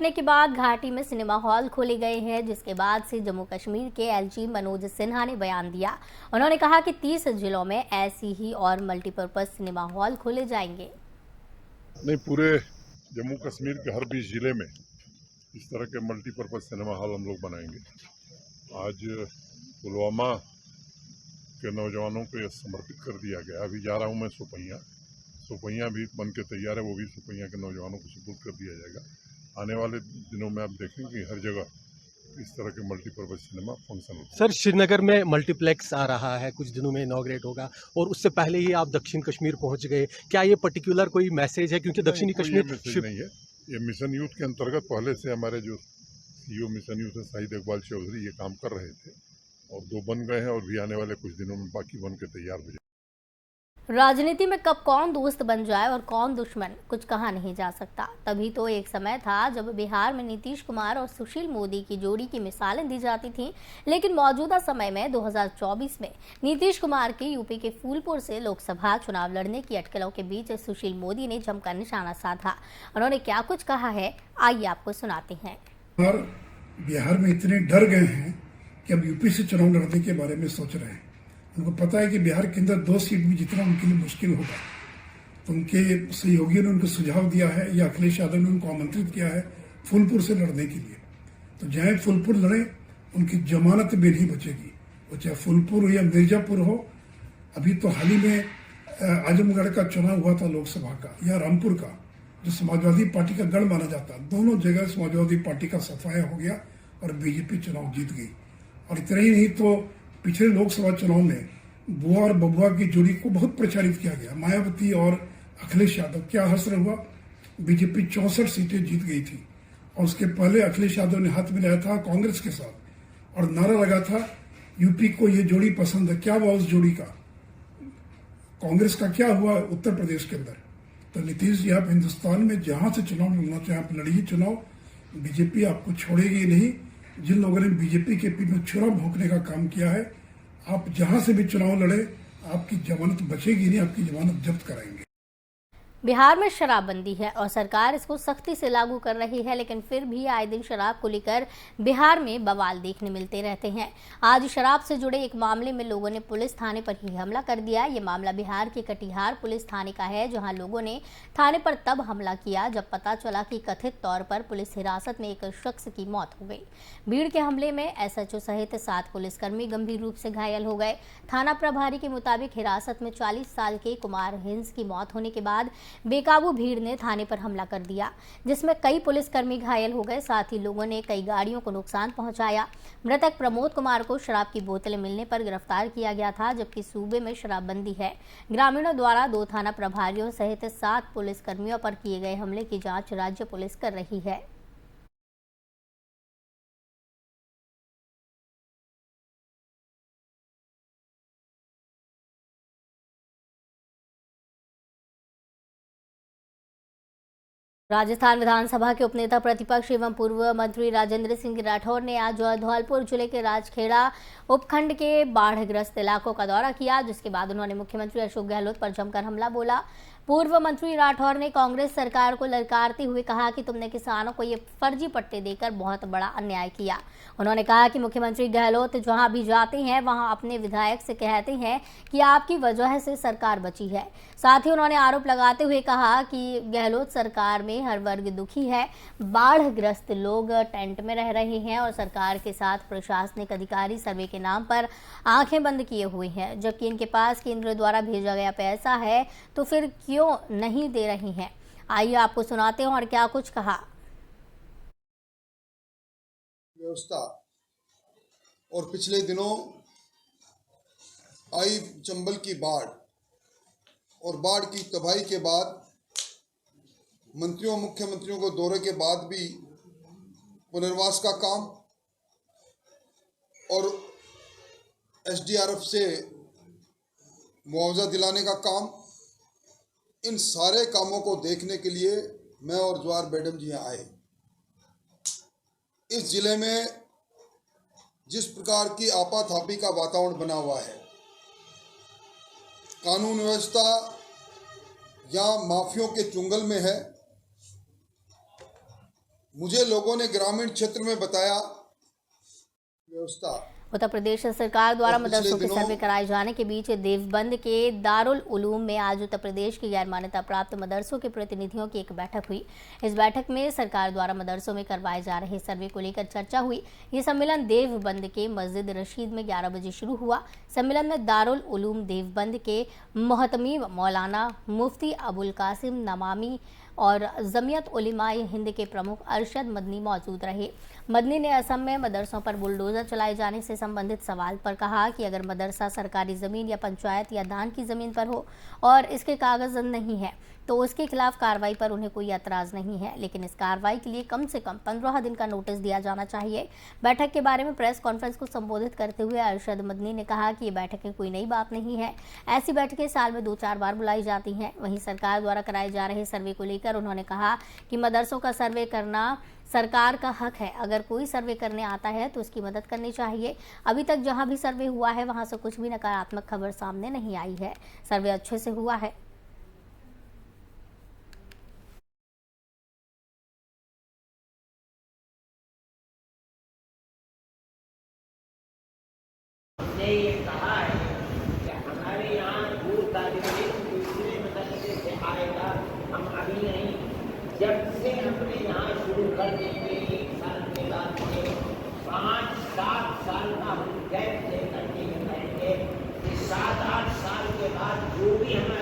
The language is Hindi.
घटने के बाद घाटी में सिनेमा हॉल खोले गए हैं, जिसके बाद से जम्मू कश्मीर के एलजी मनोज सिन्हा ने बयान दिया। उन्होंने कहा कि 30 जिलों में ऐसी ही और मल्टीपर्पज सिनेमा हॉल खोले जाएंगे। नहीं, पूरे जम्मू कश्मीर के हर 20 जिले में इस तरह के मल्टीपर्पज सिनेमा हॉल हम लोग बनाएंगे। आज पुलवामा के नौजवानों को यह समर्पित कर दिया गया। अभी जा रहा हूं मैं सुपैया भी बन के तैयार है, वो भी सुपैया के नौजवानों को सुपुर्द कर दिया जाएगा। आने वाले दिनों में आप देखेंगे कि हर जगह इस तरह के मल्टीपर्पज सिनेमा फंक्शन होगा। सर, श्रीनगर में मल्टीप्लेक्स आ रहा है, कुछ दिनों में इनॉग्रेट होगा और उससे पहले ही आप दक्षिण कश्मीर पहुंच गए। क्या ये पर्टिकुलर कोई मैसेज है? क्योंकि दक्षिणी कश्मीर मैसेज नहीं है, ये मिशन यूथ के अंतर्गत पहले से हमारे जो सीईओ मिशन यूथ है शाहिद इकबाल चौधरी ये काम कर रहे थे और 2 बन गए हैं और भी आने वाले कुछ दिनों में बाकी बन के तैयार हो जाए। राजनीति में कब कौन दोस्त बन जाए और कौन दुश्मन, कुछ कहा नहीं जा सकता। तभी तो एक समय था जब बिहार में नीतीश कुमार और सुशील मोदी की जोड़ी की मिसालें दी जाती थीं, लेकिन मौजूदा समय में 2024 में नीतीश कुमार के यूपी के फूलपुर से लोकसभा चुनाव लड़ने की अटकलों के बीच सुशील मोदी ने जमकर निशाना साधा। उन्होंने क्या कुछ कहा है, आइए आपको सुनाते हैं। और बिहार में इतने डर गए हैं कि अब यूपी से चुनाव लड़ने के बारे में सोच रहे हैं। उनको पता है कि बिहार के अंदर 2 सीट भी जितना उनके लिए मुश्किल होगा, तो उनके सहयोगियों ने उनको सुझाव दिया है या अखिलेश यादव ने उनको आमंत्रित किया है फूलपुर से लड़ने के लिए। तो चाहे फूलपुर लड़े, उनकी जमानत भी नहीं बचेगी, वो चाहे फूलपुर हो या मिर्जापुर हो। अभी तो हाल ही में आजमगढ़ का चुनाव हुआ था लोकसभा का या रामपुर का, जो समाजवादी पार्टी का गढ़ माना जाता, दोनों जगह समाजवादी पार्टी का सफाया हो गया और बीजेपी चुनाव जीत गई। और इतना ही नहीं, तो पिछले लोकसभा चुनाव में बुआ और बबुआ की जोड़ी को बहुत प्रचारित किया गया, मायावती और अखिलेश यादव। क्या हश्र हुआ, बीजेपी 64 सीटें जीत गई थी। और उसके पहले अखिलेश यादव ने हाथ मिलाया था कांग्रेस के साथ और नारा लगा था यूपी को ये जोड़ी पसंद है। क्या हुआ उस जोड़ी का? कांग्रेस का क्या हुआ उत्तर प्रदेश के अंदर? तो नीतीश जी, आप हिंदुस्तान में जहां से चुनाव लड़ना चाहे आप लड़िए चुनाव, बीजेपी आपको छोड़ेगी नहीं। जिन लोगों ने बीजेपी के पीठ में छुरा भोंकने का काम किया है, आप जहां से भी चुनाव लड़े, आपकी जमानत बचेगी नहीं, आपकी जमानत जब्त कराएंगे। बिहार में शराबबंदी है और सरकार इसको सख्ती से लागू कर रही है, लेकिन फिर भी आए दिन शराब को लेकर बिहार में बवाल देखने मिलते रहते हैं। आज शराब से जुड़े एक मामले में लोगों ने पुलिस थाने पर ही हमला कर दिया। ये मामला बिहार के कटिहार पुलिस थाने का है, जहां लोगों ने थाने पर तब हमला किया जब पता चला कि कथित तौर पर पुलिस हिरासत में एक शख्स की मौत हो गई। भीड़ के हमले में एसएचओ सहित 7 पुलिसकर्मी गंभीर रूप से घायल हो गए। थाना प्रभारी के मुताबिक हिरासत में 40 साल के कुमार हिंस की मौत होने के बाद बेकाबू भीड़ ने थाने पर हमला कर दिया, जिसमें कई पुलिसकर्मी घायल हो गए। साथ ही लोगों ने कई गाड़ियों को नुकसान पहुंचाया। मृतक प्रमोद कुमार को शराब की बोतलें मिलने पर गिरफ्तार किया गया था, जबकि सूबे में शराबबंदी है। ग्रामीणों द्वारा 2 थाना प्रभारियों सहित 7 पुलिसकर्मियों पर किए गए हमले की जांच राज्य पुलिस कर रही है। राजस्थान विधानसभा के उपनेता प्रतिपक्ष एवं पूर्व मंत्री राजेंद्र सिंह राठौर ने आज धौलपुर जिले के राजखेड़ा उपखंड के बाढ़ग्रस्त इलाकों का दौरा किया, जिसके बाद उन्होंने मुख्यमंत्री अशोक गहलोत पर जमकर हमला बोला। पूर्व मंत्री राठौर ने कांग्रेस सरकार को ललकारते हुए कहा कि तुमने किसानों को ये फर्जी पट्टे देकर बहुत बड़ा अन्याय किया। उन्होंने कहा कि मुख्यमंत्री गहलोत जहां भी जाते हैं वहां अपने विधायक से कहते हैं कि आपकी वजह से सरकार बची है। साथ ही उन्होंने आरोप लगाते हुए कहा कि गहलोत सरकार में हर वर्ग दुखी है। बाढ़ग्रस्त लोग टेंट में रह रहे हैं और सरकार के साथ प्रशासनिक अधिकारी सर्वे के नाम पर आंखें बंद किए हुए हैं, जबकि इनके पास केंद्र द्वारा भेजा गया पैसा है, तो फिर क्यों नहीं दे रही हैं। आइए आपको सुनाते हैं और क्या कुछ कहा। व्यवस्था और पिछले दिनों आई चंबल की बाढ़ और बाढ़ की तबाही के बाद मंत्रियों मुख्यमंत्रियों को दौरे के बाद भी पुनर्वास का काम और एसडीआरएफ से मुआवजा दिलाने का काम, इन सारे कामों को देखने के लिए मैं और जवाहर मैडम जी यहाँ आए। इस जिले में जिस प्रकार की आपाधापी का वातावरण बना हुआ है, कानून व्यवस्था या माफियों के चुंगल में है, मुझे लोगों ने ग्रामीण क्षेत्र में बताया व्यवस्था उत्तर प्रदेश सरकार द्वारा और पिछले मदरसों के दिनों सर्वे कराए जाने के बीच देवबंद के दारुल उलूम में आज उत्तर प्रदेश की गैर मान्यता प्राप्त मदरसों के प्रतिनिधियों की एक बैठक हुई। इस बैठक में सरकार द्वारा मदरसों में करवाए जा रहे सर्वे को लेकर चर्चा हुई। ये सम्मेलन देवबंद के मस्जिद रशीद में 11 बजे शुरू हुआ। सम्मेलन में दारुल उलूम देवबंद के मोहतमीम मौलाना मुफ्ती अबुल कासिम नमामी और जमियत उलेमाए हिंद के प्रमुख अरशद मदनी मौजूद रहे। मदनी ने असम में मदरसों पर बुलडोजर चलाए जाने से संबंधित सवाल पर कहा कि अगर मदरसा सरकारी जमीन या पंचायत या दान की जमीन पर हो और इसके कागज नहीं है तो उसके खिलाफ कार्रवाई पर उन्हें कोई एतराज नहीं है, लेकिन इस कार्रवाई के लिए कम से कम 15 दिन का नोटिस दिया जाना चाहिए। बैठक के बारे में प्रेस कॉन्फ्रेंस को संबोधित करते हुए अरशद मदनी ने कहा कि ये बैठकें कोई नई बात नहीं है, ऐसी बैठकें साल में 2-4 बार बुलाई जाती हैं। वहीं सरकार द्वारा कराए जा रहे सर्वे को लेकर उन्होंने कहा कि मदरसों का सर्वे करना सरकार का हक है, अगर कोई सर्वे करने आता है तो उसकी मदद करनी चाहिए। अभी तक जहां भी सर्वे हुआ है वहां से कुछ भी नकारात्मक खबर सामने नहीं आई है, सर्वे अच्छे से हुआ है। ने ये कहा है कि हमारे यहाँ दूर तालिबान दूसरे मदरसे से आएगा, हम अभी नहीं, जब से अपने यहाँ शुरू कर देंगे 1 साल के बाद में 5-7 साल का हम गैप लेकर के करेंगे कि 7-8 साल के बाद जो भी हमारे